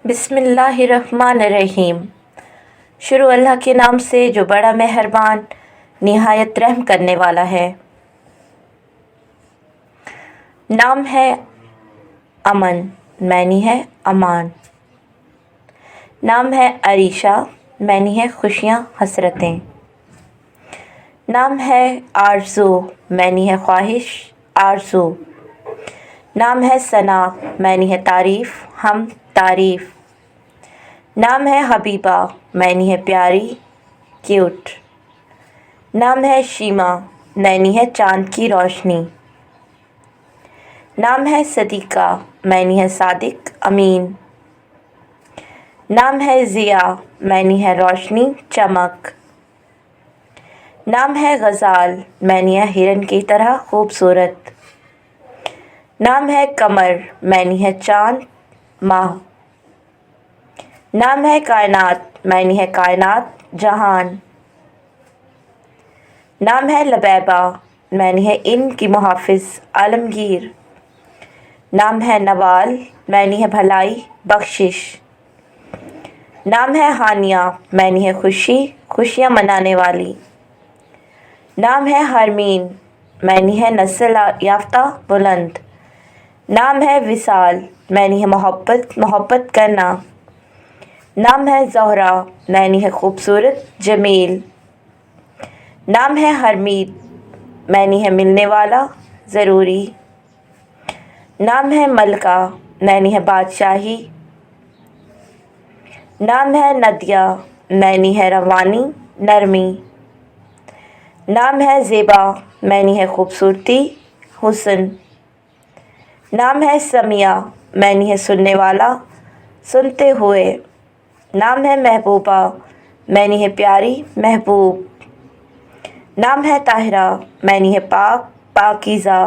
بسم اللہ الرحمن الرحیم۔ شروع اللہ کے نام سے جو بڑا مہربان نہایت رحم کرنے والا ہے۔ نام ہے امن، معنی ہے امان۔ نام ہے عریشہ، معنی ہے خوشیاں حسرتیں۔ نام ہے آرزو، معنی ہے خواہش آرزو۔ نام ہے ثنا، معنی ہے تعریف ہم تعریف۔ نام ہے حبیبہ، معنی ہے پیاری کیوٹ۔ نام ہے شیما، معنی ہے چاند کی روشنی۔ نام ہے صدیقہ، معنی ہے صادق امین۔ نام ہے ضیا، معنی ہے روشنی چمک۔ نام ہے غزال، معنی ہے ہرن کی طرح خوبصورت۔ نام ہے قمر، معنی ہے چاند ماہ۔ نام ہے کائنات، معنی ہے کائنات جہان۔ نام ہے لبیبہ، معنی ہے ان کی محافظ عالمگیر۔ نام ہے نوال، معنی ہے بھلائی بخشش۔ نام ہے ہانیہ، معنی ہے خوشی خوشیاں منانے والی۔ نام ہے حرمین، معنی ہے نسل یافتہ بلند۔ نام ہے وصال، معنی ہے محبت کرنا۔ نام ہے زہرہ، معنی ہے خوبصورت جمیل۔ نام ہے حمید، معنی ہے ملنے والا ضروری۔ نام ہے ملکہ، معنی ہے بادشاہی۔ نام ہے ندیہ، معنی ہے روانی نرمی۔ نام ہے زیبا، معنی ہے خوبصورتی حسن۔ نام ہے سمیع، معنی ہے سننے والا سنتے ہوئے۔ نام ہے محبوبہ، معنی ہے پیاری محبوب۔ نام ہے طاہرہ، معنی ہے پاک پاکیزہ۔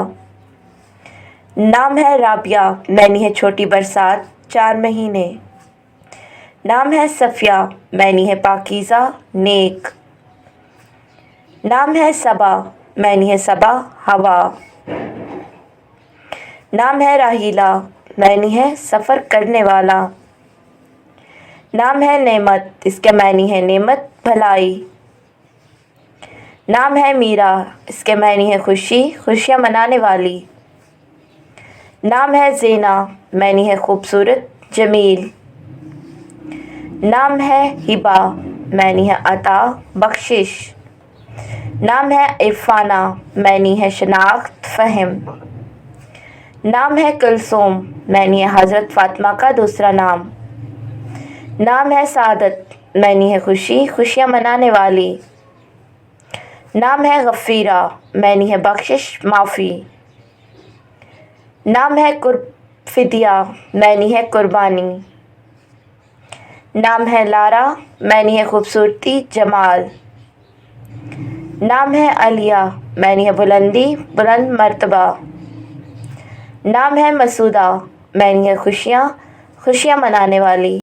نام ہے رابعہ، معنی ہے چھوٹی برسات 4 مہینے۔ نام ہے صفیہ، معنی ہے پاکیزہ نیک۔ نام ہے صبا، معنی ہے صبا ہوا۔ نام ہے راحیلہ، معنی ہے سفر کرنے والا۔ نام ہے نعمت، اس کے معنی ہے نعمت بھلائی۔ نام ہے میرا، اس کے معنی ہے خوشی خوشیاں منانے والی۔ نام ہے زینہ، معنی ہے خوبصورت جمیل۔ نام ہے ہبہ، معنی ہے عطا بخشش۔ نام ہے عرفانہ، معنی ہے شناخت فہم۔ نام ہے کلثوم، معنی ہے حضرت فاطمہ کا دوسرا نام۔ نام ہے سعادت، معنی ہے خوشی خوشیاں منانے والی۔ نام ہے غفیرہ، معنی ہے بخشش معافی۔ نام ہے فدیہ، معنی ہے قربانی۔ نام ہے لارا، معنی ہے خوبصورتی جمال۔ نام ہے علیہ، معنی ہے بلندی بلند مرتبہ۔ نام ہے مسعودہ، معنی ہے خوشیاں منانے والی۔